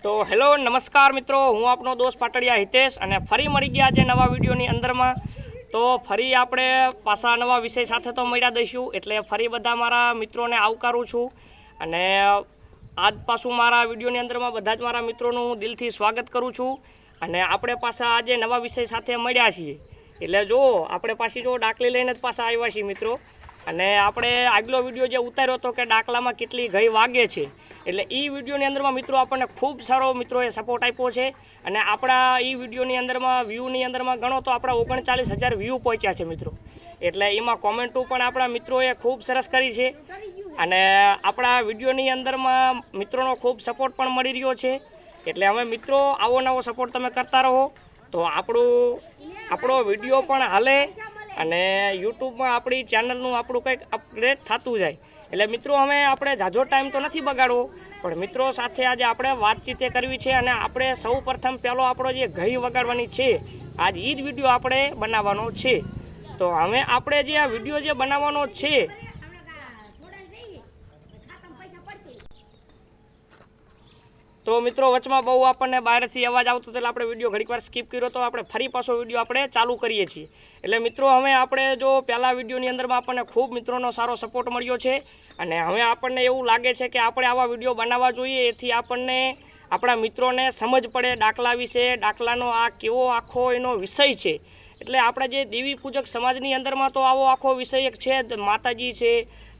तो हेलो नमस्कार मित्रों, हूँ आपनो दोस्त पाटड़िया हितेश अने फरी मळी गया आज नवा विडियोनी अंदर में। तो फरी आपणे पाछा नवा विषय साथे तो मळ्या दईशुं, एटले फरी बधा मारा मित्रोने आवकारूं छुं अने आज पाछुं मारा विडियोनी अंदर में बधा ज मारा मित्रोनुं हूँ दिलथी स्वागत करूँ छुं। अने आपणे पाछा आज नवा विषय साथे मळ्या छीए, एटले जो आपणे पाછી जो डाकली लईने ज पाछा आव्या छीए मित्रों। अने आपणे आगलो विडियो जे उतार्यो तो के डाकलामां કેટલી ઘઈ वागे छे, એટલે એ વિડીયોની અંદરમાં મિત્રો આપણને ખૂબ સારો મિત્રોએ સપોર્ટ આપ્યો છે અને આપણા એ વિડીયોની અંદરમાં વ્યૂની અંદરમાં ગણો તો આપણા 39,000 વ્યૂ પહોંચ્યા છે મિત્રો। એટલે એમાં કોમેન્ટો પણ આપણા મિત્રોએ ખૂબ સરસ કરી છે અને આપણા વિડીયોની અંદરમાં મિત્રોનો ખૂબ સપોર્ટ પણ મળી રહ્યો છે। એટલે અમે મિત્રો આવો નવો સપોર્ટ તમે કરતા રહો તો આપણો વિડીયો પણ હાલે અને યુટ્યુબમાં આપણી ચેનલનું આપણું કંઈક અપગ્રેડ થતું જાય। એટલે મિત્રો અમે આપણે ઝાઝો ટાઈમ તો નથી બગાડવો, પણ મિત્રો સાથે આજે આપણે વાતચીત કરવી છે અને આપણે સૌ પ્રથમ પહેલો આપણો જે ઘઈ વગાડવાની છે આજ એ જ વિડીયો આપણે બનાવવાનો છે। તો હવે આપણે જે આ વિડીયો જે બનાવવાનો છે तो मित्रों वचमा बहु आपने बहारथी अवाज आवतो तो आपणे विडियो घड़ीकवार स्कीप कर्यो तो आपणे फरी पाछो विडियो आपणे चालू करीए छीए। एटले मित्रों हवे आपणे जो पहला विडियोनी अंदरमां आपणे खूब मित्रोनो सारो सपोर्ट मळ्यो छे अने हवे आपणे एवुं लागे छे के आपणे आवा विडियो बनाववा जोईए, एथी आपणे आपणा मित्रोने समज पड़े डाकला विषे, डाकलानो आ केवो आखो एनो विषय छे। एटले आपणे जे देवी पूजक समाजनी अंदरमां तो आवो आखो विषय एक छे, माताजी छे,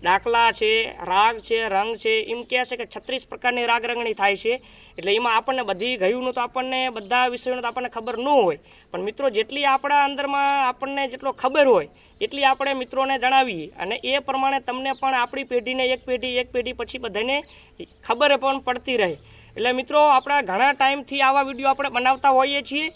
डाकला है, राग है, रंग है, एम कहे छे के 36 प्रकारनी राग रंगणी थाय छे। एटले एमां आपणे बधी गयुंनुं तो आपणे बधा विषयोनुं तो आपणे खबर न होय, पण मित्रों जेटली आपणा अंदरमां आपणे जेटलो खबर होय एटली आपणे मित्रोने जणावीए अने ए प्रमाणे तमने पण आपणी पेढीने एक पेढी पछी बधाने खबर पण पड़ती रहे। एटले मित्रों आपणा घणा टाइमथी आवा विडियो आपणे बनावता होईए छीए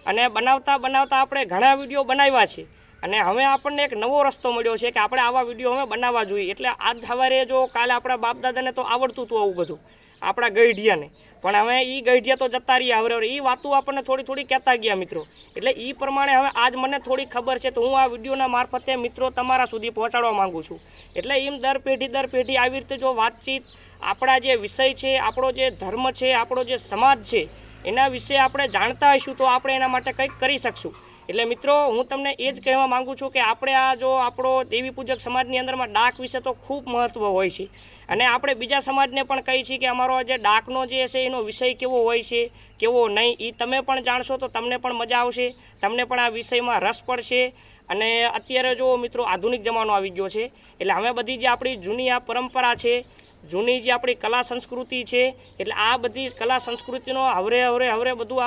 अने बनावता बनावता आपणे घणा विडियो बनाव्या छे अने हवे आपणे एक नवो रस्तो मळ्यो छे के आपणे आवा विडियो हवे बनाववा जोईए। एटले आज सवारे जो काले आपणा बाप दादाने तो आवडतुं हतुं आवुं बधुं आपणा गईढियाने, पण हवे ई गईढिया तो जता रह्या हवे ई वातो आपणे थोड़ी थोड़ी कहेता गया मित्रों। एटले ई प्रमाणे हवे आज मने थोड़ी खबर छे तो हूँ आ विडियोना मार्फते मित्रों तमारा सुधी पहोंचाडवा मांगु छुं। एटले एम दर पेढी आवी रीते जो वातचीत आपणा जे विषय छे, आपणो जे धर्म छे, आपणो जे समाज छे एना विषे आपणे जाणता हशुं तो आपणे एना माटे कंईक करी शकशुं। એટલે મિત્રો હું તમને એ જ કહેવા માંગુ છું કે આપણે આ જો આપણો દેવી પૂજક સમાજની અંદરમાં ડાક વિશે તો ખૂબ મહત્ત્વ હોય છે અને આપણે બીજા સમાજને પણ કહી છીએ કે અમારો જે ડાકનો જે છે એનો વિષય કેવો હોય છે કેવો નહીં એ તમે પણ જાણશો તો તમને પણ મજા આવશે, તમને પણ આ વિષયમાં રસ પડશે। અને અત્યારે જો મિત્રો આધુનિક જમાનો આવી ગયો છે એટલે હવે બધી જે આપણી જૂની આ પરંપરા છે, जूनी जे अपनी कला संस्कृति है एटले आ बधी कला संस्कृतिनो हवरे हवरे हवरे बधुं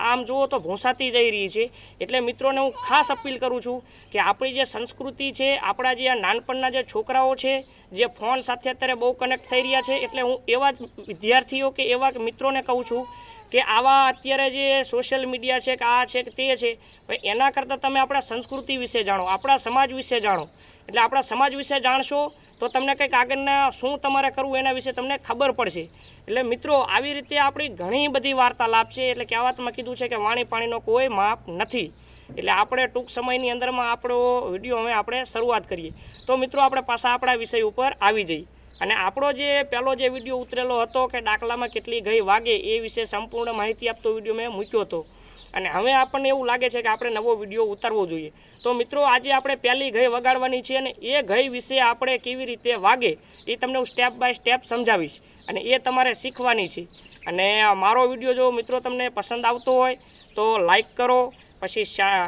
आम जुओ तो भूंसाती जई रही है। एटले मित्रों ने हूँ खास अपील करूँ छूँ कि आपणी जे संस्कृति है, आपणा जे नानपणना जे छोकराओ छे जे फोन साथे अत्यारे बहु कनेक्ट थई रह्या छे, एटले हूँ एवा विद्यार्थीओ के एवा मित्रों ने कहूँ छूँ कि आवा अत्यारे जे सोशल मीडिया है कि आ छे कि ते छे, एना करता तमे आपणा संस्कृति विषे जाणो, आपणा समाज विषे जाणो। एटले आपणा समाज विषे जाणशो तो तमने कंईक आगळना शुं तमारे करवुं एना विषे तमने खबर पड़शे। एटले मित्रों आवी रीते आपणी घणी बधी वार्तालाप छे, एटले कहेवामां कीधुं छे के वाणी पाणीनो कोई माप नथी। एटले आपणे टूंक समयनी अंदरमां आपणो विडियो हवे आपणे शरूआत करीए। तो मित्रों आपणे पाछा आपणा विषय उपर आवी जईए अने आपणो जे पहेलो जे विडियो उतरेलो हतो के डाकलामां केटली घई वागे ए विषे संपूर्ण माहिती आपतो विडियो मैं मूक्यो हतो अने हवे आपणने एवुं लागे छे के आपणे नवो विडियो उतारवो जोईए। तो मित्रों आज आपणे पहली घई वगाड़वानी छे अने ए घई विषे आपणे केवी रीते वागे ए तमने हूँ स्टेप बाय स्टेप समजावीश अने ए तमारे शीखवानी छे। अने मारो विडियो जो मित्रों तमने पसंद आवतो होय तो लाइक करो, पछी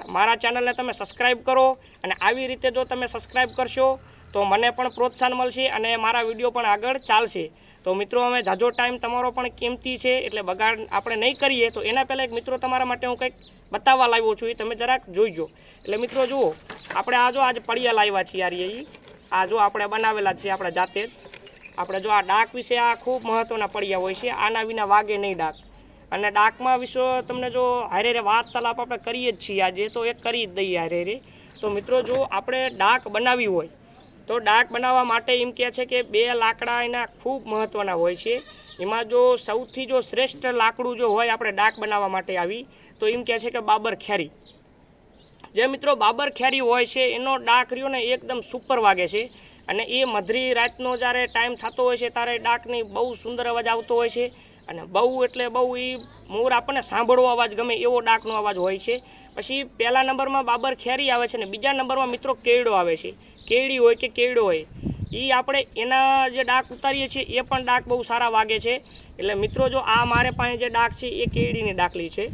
मारा चेनलने तमे सब्सक्राइब करो अने आवी रीते जो तमे सब्सक्राइब करशो तो मने पण प्रोत्साहन मळशे अने मारा विडियो पण आगळ चालशे। तो मित्रों हवे जाजो टाइम तमारो पण किंमती छे एटले बगाड़ आपणे नहीं करीए तो एना पहेला एक मित्रों तमारा माटे हूँ कंईक बताववा लाव्यो छुं, तमे जराक जोईजो। एटले मित्रों जुओ आपणे आ जो आज पड़िया लाव्या छीए यार आ जो आपणे बनावेला छे आपणे जाते आपणे जो आ डाक विषे आ खूब महत्वना पड़िया होय छे, आना विना वागे नहीं डाक। अने डाकमां विषय तमने जो हारे रे वार्तालाप आपणे करीए ज छीए आजे तो एक करी ज दઈએ हारे रे। तो मित्रों जो आपणे डाक बनावी होय तो डाक बनाववा माटे एम कहे छे के 2 लाकड़ा एना खूब महत्वना होय छे। एमां जो सौथी जो श्रेष्ठ लाकड़ू जो होय आपणे डाक बनाववा माटे आवी तो एम कहे छे के बाबर खेरी। जे मित्रों बाबर खेरी होय छे एनो डाक रह्यो ने एकदम सुपर वागे छे अने ए मधरी रातनो ज्यारे टाइम थतो होय छे त्यारे डाकनी बहु सुंदर अवाज आवतो होय छे અને બહુ એટલે બહુ એ મોર આપણને સાંભળવો અવાજ ગમે એવો ડાકનો અવાજ હોય છે। પછી પહેલા નંબરમાં બાબર ખેરી આવે છે અને બીજા નંબરમાં મિત્રો કેયડો આવે છે। કેયડી હોય કે કેયડો હોય એ આપણે એના જે ડાક ઉતારીએ છીએ એ પણ ડાક બહુ સારા વાગે છે। એટલે મિત્રો જો આ મારે પાસે જે ડાક છે એ કેયડીની ડાકલી છે।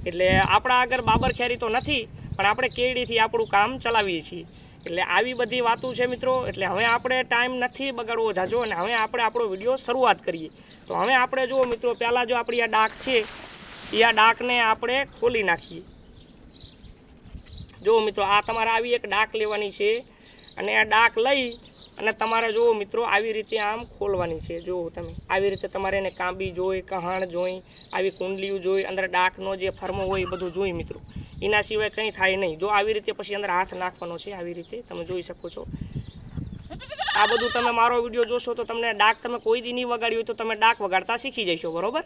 એટલે આપણા આગળ બાબર ખેરી તો નથી પણ આપણે કેયડીથી આપણું કામ ચલાવીએ છીએ। એટલે આવી બધી વાતો છે મિત્રો। એટલે હવે આપણે ટાઈમ નથી બગાડવો જાજો અને હવે આપણે આપણો વિડીયો શરૂઆત કરીએ। તો હવે આપણે જુઓ મિત્રો, પહેલાં જો આપણી આ ડાક છે એ આ ડાકને આપણે ખોલી નાખીએ। જો મિત્રો, આ તમારે આવી એક ડાક લેવાની છે અને આ ડાક લઈ અને તમારે જુઓ મિત્રો આવી રીતે આમ ખોલવાની છે। જુઓ તમે આવી રીતે તમારે એને કાંબી જોઈ, કહાણ જોઈ, આવી કુંડલીઓ જોઈ, અંદર ડાકનો જે ફર્મો હોય એ બધું જોઈ મિત્રો। એના સિવાય કંઈ થાય નહીં। જો આવી રીતે પછી અંદર હાથ નાખવાનો છે, આવી રીતે તમે જોઈ શકો છો। આ બધું તમે મારો વિડીયો જોશો તો તમને ડાક તમે કોઈ દી નહીં વગાડી હોય તો તમે ડાક વગાડતા શીખી જશો, બરોબર।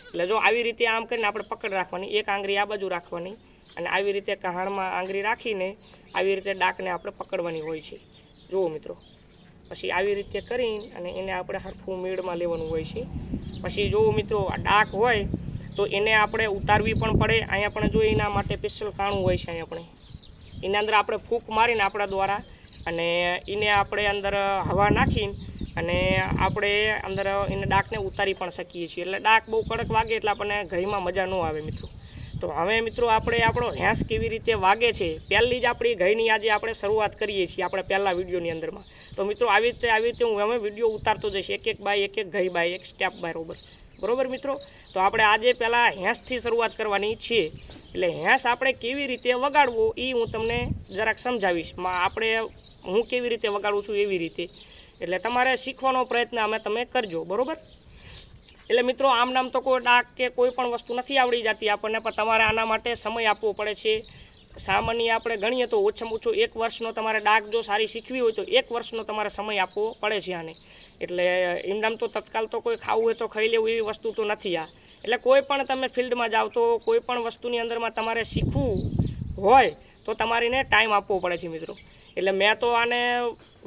એટલે જો આવી રીતે આમ કરીને આપણે પકડ રાખવાની, એક આંગળી આ બાજુ રાખવાની અને આવી રીતે કહાણમાં આંગળી રાખીને આવી રીતે ડાકને આપણે પકડવાની હોય છે। જુઓ મિત્રો, પછી આવી રીતે કરી અને એને આપણે હરખું મેળમાં લેવાનું હોય છે। પછી જુઓ મિત્રો, આ ડાક હોય તો એને આપણે ઉતારવી પણ પડે। અહીંયા પણ જો એના માટે સ્પેશિયલ કાણું હોય છે। અહીંયા આપણે એના અંદર આપણે ફૂંક મારીને આપણા દ્વારા અને એને આપણે અંદર હવા નાખીને અને આપણે અંદર એને ડાકને ઉતારી પણ શકીએ છીએ। એટલે ડાક બહુ કડક વાગે એટલે આપણને ઘરમાં મજા ન આવે મિત્રો। તો હવે મિત્રો આપણે આપણો હેંસ કેવી રીતે વાગે છે પહેલી જ આપણી ઘઈની આજે આપણે શરૂઆત કરીએ છીએ આપણે પહેલા વિડીયોની અંદરમાં। તો મિત્રો આવી રીતે હું હવે વિડીયો ઉતારતો જઈશ, એક એક બાય એક ઘઈ બાય એક સ્ટેપ બરોબર મિત્રો। તો આપણે આજે પહેલાં હેંસથી શરૂઆત કરવાની છે। એટલે હેંસ આપણે કેવી રીતે વગાડવો એ હું તમને જરાક સમજાવીશ। હું કેવી રીતે વગાડું છું એવી રીતે। એટલે તમારે શીખવાનો પ્રયત્ન તમે કરજો, બરાબર। એટલે મિત્રો આમ નામ તો કોઈ ડાક કે કોઈ પણ વસ્તુ નથી આવડી જતી આપણને, પણ તમારે આના માટે સમય આપવો પડે છે। સામાન્ય આપણે ગણીએ તો ઓછામાં ઓછો 1 વર્ષનો તમારે ડાક જો સારી શીખવી હોય તો 1 વર્ષનો તમારે સમય આપવો પડે છે આને। એટલે એમ નામ તો તત્કાલ તો કોઈ ખાવું હોય તો ખાઈ લેવું એવી વસ્તુ તો નથી આ। એટલે કોઈ પણ તમે ફિલ્ડમાં જાઓ તો કોઈ પણ વસ્તુની અંદરમાં તમારે શીખવું હોય તો તમારે એને ટાઈમ આપવો પડે છે મિત્રો। એટલે મેં તો આને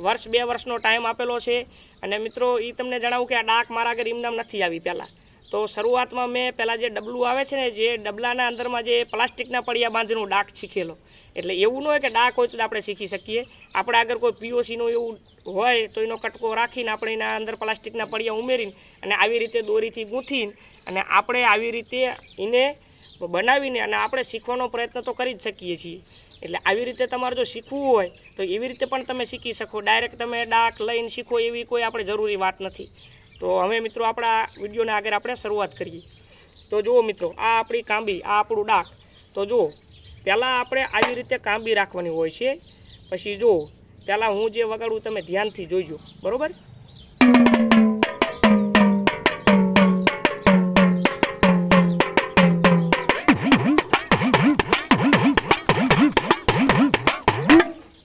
1-2 વર્ષનો ટાઈમ આપેલો છે। અને મિત્રો એ તમને જણાવું કે આ ડાક મારા આગળ ઇમનામ નથી આવી પહેલાં। તો શરૂઆતમાં મેં પહેલાં જે ડબલું આવે છે ને, જે ડબલાના અંદરમાં જે પ્લાસ્ટિકના પડિયા બાંધીનો ડાક શીખેલો। એટલે એવું ન હોય કે ડાક હોય તો આપણે શીખી શકીએ। આપણે આગળ કોઈ પીઓસીનું એવું હોય તો એનો કટકો રાખીને આપણે એના અંદર પ્લાસ્ટિકના પડિયા ઉમેરીને અને આવી રીતે દોરીથી ગૂંથીને અને આપણે આવી રીતે એને બનાવીને અને આપણે શીખવાનો પ્રયત્ન તો કરી જ શકીએ છીએ। એટલે આવી રીતે તમારે જો શીખવું હોય તો એવી રીતે પણ તમે શીખી શકો। ડાયરેક્ટ તમે ડાક લઈને શીખો એવી કોઈ આપણે જરૂરી વાત નથી। તો હવે મિત્રો આપણા વિડીયોને આગળ આપણે શરૂઆત કરીએ। તો જુઓ મિત્રો, આ આપણી કાંબી, આ આપણું ડાક। તો જુઓ, પહેલાં આપણે આવી રીતે કાંબી રાખવાની હોય છે। પછી જુઓ, પહેલાં હું જે વગાડું તમે ધ્યાનથી જોઈજો, બરાબર।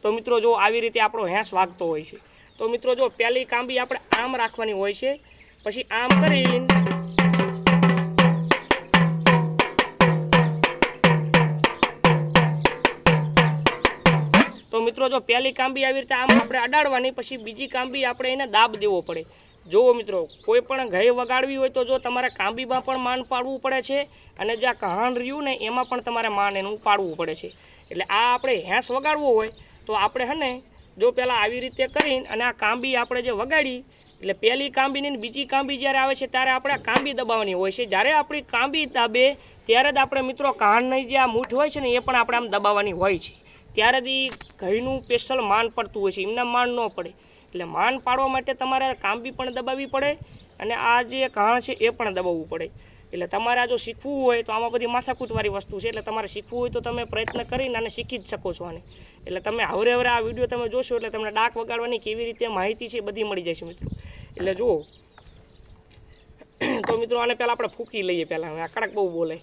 તો મિત્રો જો આવી રીતે આપણો હેંસ વાગતો હોય છે। તો મિત્રો જો પહેલી કાંબી આપણે આમ રાખવાની હોય છે, પછી આમ કરીને તો મિત્રો જો પહેલી કાંબી આવી રીતે આમ આપણે અડાડવાની, પછી બીજી કાંબી આપણે એને દાબ દેવો પડે। જુઓ મિત્રો, કોઈ પણ ઘઈ વગાડવી હોય તો જો તમારે કાંબીમાં પણ માન પાડવું પડે છે અને જે આ કહાણ રહ્યું ને એમાં પણ તમારે માન એનું પાડવું પડે છે। એટલે આ આપણે હેંસ વગાડવો હોય તો આપણે જો પહેલાં આવી રીતે કરીને અને આ કાંબી આપણે જે વગાડી એટલે પહેલી કાંબીની ને બીજી કાંબી જ્યારે આવે છે ત્યારે આપણે કાંબી દબાવવાની હોય છે। જ્યારે આપણી કાંબી દાબે ત્યારે જ આપણે મિત્રો કહાણની જે આ મૂઠ હોય છે ને એ પણ આપણે આમ દબાવવાની હોય છે। ત્યારે જ એ ઘઈનું સ્પેશિયલ માન પડતું હોય છે, એમના માન ન પડે। એટલે માન પાડવા માટે તમારે કાંબી પણ દબાવવી પડે અને આ જે કહાણ છે એ પણ દબાવવું પડે। એટલે તમારે આ જો શીખવું હોય તો આમાં બધી માથાકૂટવાળી વસ્તુ છે। એટલે તમારે શીખવું હોય તો તમે પ્રયત્ન કરીને આને શીખી જ શકો છો આને। એટલે તમે હવે આ વિડીયો તમે જોશો એટલે તમને ડાક વગાડવાની કેવી રીતે માહિતી છે બધી મળી જશે મિત્રો। એટલે જુઓ, તો મિત્રો આને પહેલાં આપણે ફૂંકી લઈએ। પહેલાં આ કડક બહુ બોલે।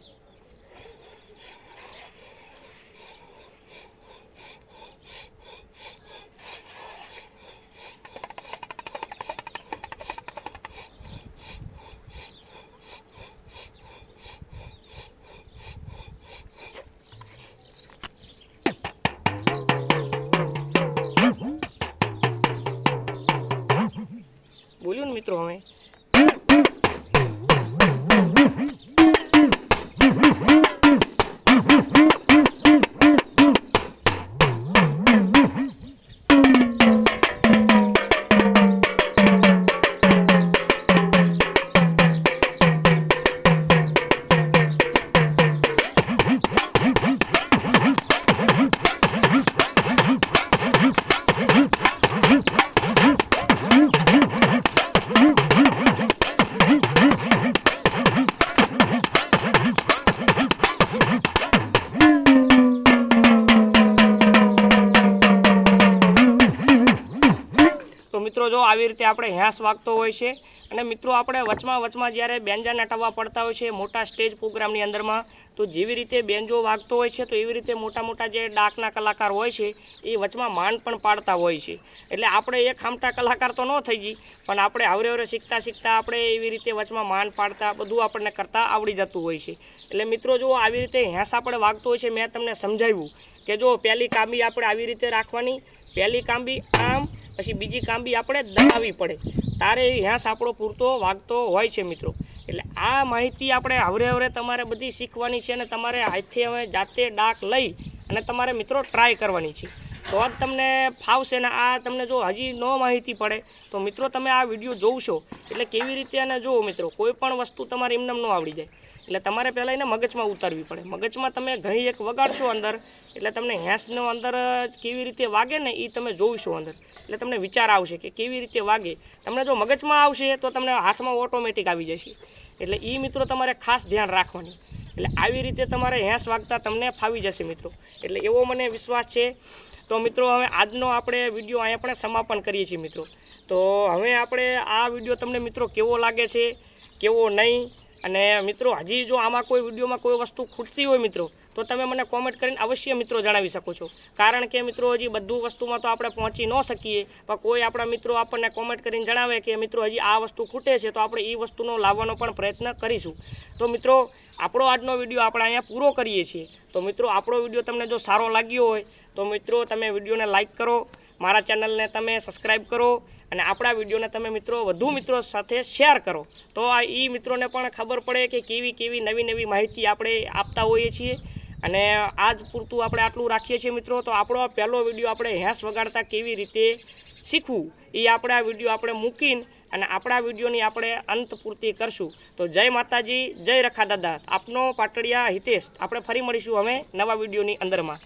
બોલ્યું ને મિત્રો, હવે મિત્રો જો આવી રીતે આપણે હેંસ વાગતો હોય છે અને મિત્રો આપણે વચમાં જ્યારે બેન્જા નટાવવા પડતા હોય છે મોટા સ્ટેજ પ્રોગ્રામની અંદરમાં, તો જેવી રીતે બેન્જો વાગતો હોય છે તો એવી રીતે મોટા જે ડાકના કલાકાર હોય છે એ વચમાં માંડ પણ પાડતા હોય છે. એટલે આપણે એક ખામટા કલાકાર તો ન થઈ ગઈ, પણ આપણે આવરે શીખતા આપણે એવી રીતે વચમાં માંડ પાડતા બધું આપણને કરતાં આવડી જતું હોય છે. એટલે મિત્રો જો આવી રીતે હેંસ આપણે વાગતો હોય છે, મેં તમને સમજાવ્યું કે જો પહેલી કાંબી આપણે આવી રીતે રાખવાની, પહેલી કાંબી આમ, પછી બીજી કાંબી આપણે દબાવવી પડે, તારે હેંસ આપણો પૂરતો વાગતો હોય છે મિત્રો. એટલે આ માહિતી આપણે હવરે તમારે બધી શીખવાની છે અને તમારે હાથથી હવે જાતે ડાક લઈ અને તમારે મિત્રો ટ્રાય કરવાની છે, તો જ તમને ફાવશે. ને આ તમને જો હજી ન માહિતી પડે તો મિત્રો તમે આ વિડીયો જોવશો એટલે કેવી રીતે અને જુઓ મિત્રો, કોઈ પણ વસ્તુ તમારે એમને ન આવડી જાય. એટલે તમારે પહેલાં એને મગજમાં ઉતારવી પડે. મગજમાં તમે ઘણી એક વગાડશો અંદર એટલે તમને હેંસનો અંદર કેવી રીતે વાગે ને એ તમે જોઈશો અંદર, એટલે તમને વિચાર આવશે કે કેવી રીતે વાગે. તમને જો મગજમાં આવશે તો તમને હાથમાં ઓટોમેટિક આવી જશે. એટલે એ મિત્રો તમારે ખાસ ધ્યાન રાખવાની. એટલે આવી રીતે તમારે હેંસ વાગતા તમને ફાવી જશે મિત્રો. એટલે એવો મને વિશ્વાસ છે. તો મિત્રો હવે આજનો આપણે વિડીયો અહીંયા આપણે સમાપન કરીએ છીએ મિત્રો. તો હવે આપણે આ વિડીયો તમને મિત્રો કેવો લાગે છે, કેવો નહીં, અને મિત્રો હજી જો આમાં કોઈ વિડીયોમાં કોઈ વસ્તુ ખૂટતી હોય મિત્રો તો તમે મને કોમેન્ટ કરીને અવશ્ય મિત્રો જણાવી શકો છો. કારણ કે મિત્રો હજી બધું વસ્તુમાં તો આપણે પહોંચી ન શકીએ, પણ કોઈ આપણા મિત્રો આપણને કોમેન્ટ કરીને જણાવે કે મિત્રો હજી આ વસ્તુ ખૂટે છે તો આપણે એ વસ્તુનો લાવવાનો પણ પ્રયત્ન કરીશું. તો મિત્રો આપણો આજનો વિડીયો આપણે અહીંયા પૂરો કરીએ છીએ. તો મિત્રો આપણો વિડીયો તમને જો સારો લાગ્યો હોય તો મિત્રો તમે વિડીયોને લાઇક કરો, મારા ચેનલને તમે સબસ્ક્રાઈબ કરો અને આપણા વિડીયોને તમે મિત્રો વધુ મિત્રો સાથે શેર કરો, તો આ એ મિત્રોને પણ ખબર પડે કે કેવી નવી માહિતી આપણે આપતા હોઈએ છીએ. અને આજ પૂરતું આપણે આટલું રાખીએ છીએ મિત્રો. તો આપણો પહેલો વિડીયો આપણે હેંસ વગાડતા કેવી રીતે શીખવું એ આપણે આ વિડીયો આપણે મૂકીને અને આપણા વિડીયોની આપણે અંત પૂર્તિ કરશું. તો જય માતાજી, જય રખા દાદા, આપનો પાટડિયા હિતેશ. આપણે ફરી મળીશું હવે નવા વિડીયોની અંદરમાં.